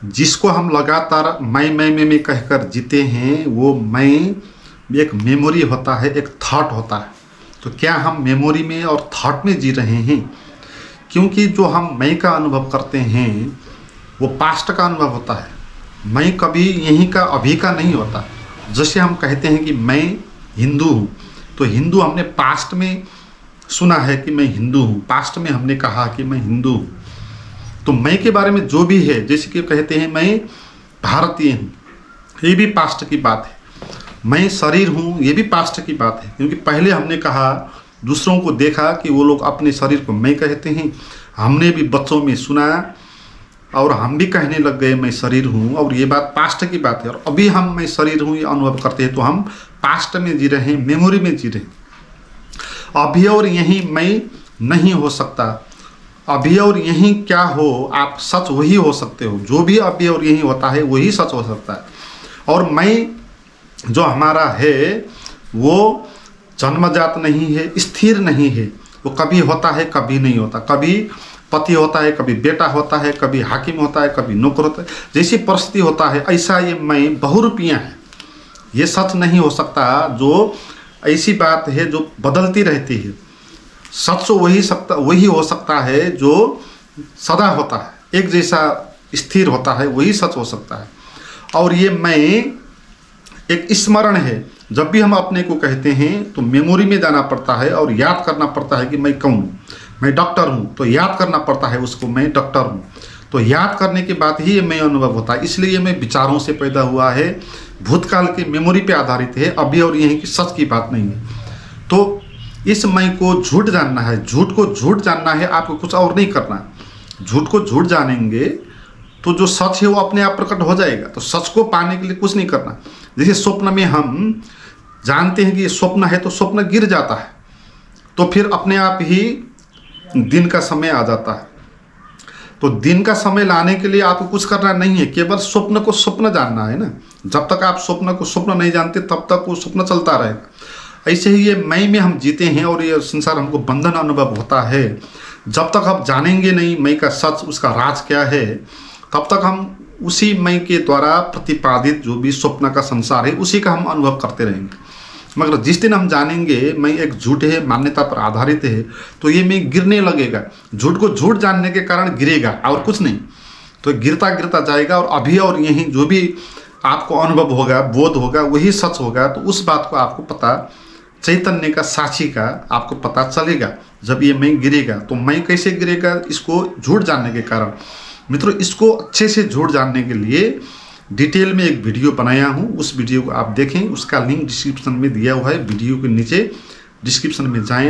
जिसको हम लगातार मैं कहकर जीते हैं, वो मैं एक मेमोरी होता है, एक थॉट होता है। तो क्या हम मेमोरी में और थॉट में जी रहे हैं? क्योंकि जो हम मैं का अनुभव करते हैं वो पास्ट का अनुभव होता है। मैं कभी यहीं का अभी का नहीं होता। जैसे हम कहते हैं कि मैं हिंदू हूँ, तो हिंदू हमने पास्ट में सुना है कि मैं हिंदू हूँ, पास्ट में हमने कहा कि मैं हिंदू हूँ। तो मैं के बारे में जो भी है, जैसे कि कहते हैं मैं भारतीय हूँ, ये भी पास्ट की बात है। मैं शरीर हूँ, ये भी पास्ट की बात है, क्योंकि पहले हमने कहा, दूसरों को देखा कि वो लोग अपने शरीर को मैं कहते हैं, हमने भी बच्चों में सुना और हम भी कहने लग गए मैं शरीर हूँ, और ये बात पास्ट की बात है। और अभी हम मैं शरीर हूँ ये अनुभव करते हैं, तो हम पास्ट में जी रहे हैं, मेमोरी में जी रहे हैं। अभी और यहीं मैं नहीं हो सकता। अभी और यहीं क्या हो, आप सच वही हो सकते हो। जो भी अभी और यहीं होता है वही सच हो सकता है। और मैं जो हमारा है वो जन्मजात नहीं है, स्थिर नहीं है। वो कभी होता है, कभी नहीं होता। कभी पति होता है, कभी बेटा होता है, कभी हाकिम होता है, कभी नौकर होता है। जैसी परिस्थिति होता है ऐसा ये मैं बहुरूपियाँ है। ये सच नहीं हो सकता। जो ऐसी बात है जो बदलती रहती है। सच तो वही हो सकता है जो सदा होता है, एक जैसा स्थिर होता है, वही सच हो सकता है। और ये मैं एक स्मरण है। जब भी हम अपने को कहते हैं तो मेमोरी में जाना पड़ता है और याद करना पड़ता है कि मैं कौन हूँ। मैं डॉक्टर हूँ, तो याद करना पड़ता है उसको, मैं डॉक्टर हूँ। तो याद करने के बाद ही ये मैं अनुभव होता है। इसलिए मैं विचारों से पैदा हुआ है, भूतकाल की मेमोरी पे आधारित है, अभी और यहीं की सच की बात नहीं है। तो इस मैं को झूठ जानना है, झूठ को झूठ जानना है, आपको कुछ और नहीं करना। झूठ को झूठ जानेंगे तो जो सच है वो अपने आप प्रकट हो जाएगा। तो सच को पाने के लिए कुछ नहीं करना। जैसे स्वप्न में हम जानते हैं कि ये स्वप्न है, तो स्वप्न गिर जाता है, तो फिर अपने आप ही दिन का समय आ जाता है। तो दिन का समय लाने के लिए आपको कुछ करना नहीं है, केवल स्वप्न को स्वप्न जानना है ना। जब तक आप स्वप्न को स्वप्न नहीं जानते तब तक वो स्वप्न चलता रहेगा। ऐसे ही ये मैं में हम जीते हैं और ये संसार हमको बंधन अनुभव होता है। जब तक हम जानेंगे नहीं मैं का सच, उसका राज क्या है, तब तक हम उसी मैं के द्वारा प्रतिपादित जो भी स्वप्न का संसार है उसी का हम अनुभव करते रहेंगे। मगर जिस दिन हम जानेंगे मैं एक झूठ है, मान्यता पर आधारित है, तो ये मैं गिरने लगेगा। झूठ को झूठ जानने के कारण गिरेगा और कुछ नहीं। तो गिरता गिरता जाएगा और अभी और यहीं जो भी आपको अनुभव होगा, बोध होगा, वही सच होगा। तो उस बात को आपको पता, चैतन्य का, साक्षी का आपको पता चलेगा जब ये मैं गिरेगा। तो मैं कैसे गिरेगा? इसको झूठ जानने के कारण। मित्रों, इसको अच्छे से झूठ जानने के लिए डिटेल में एक वीडियो बनाया हूँ, उस वीडियो को आप देखें। उसका लिंक डिस्क्रिप्शन में दिया हुआ है। वीडियो के नीचे डिस्क्रिप्शन में जाएं।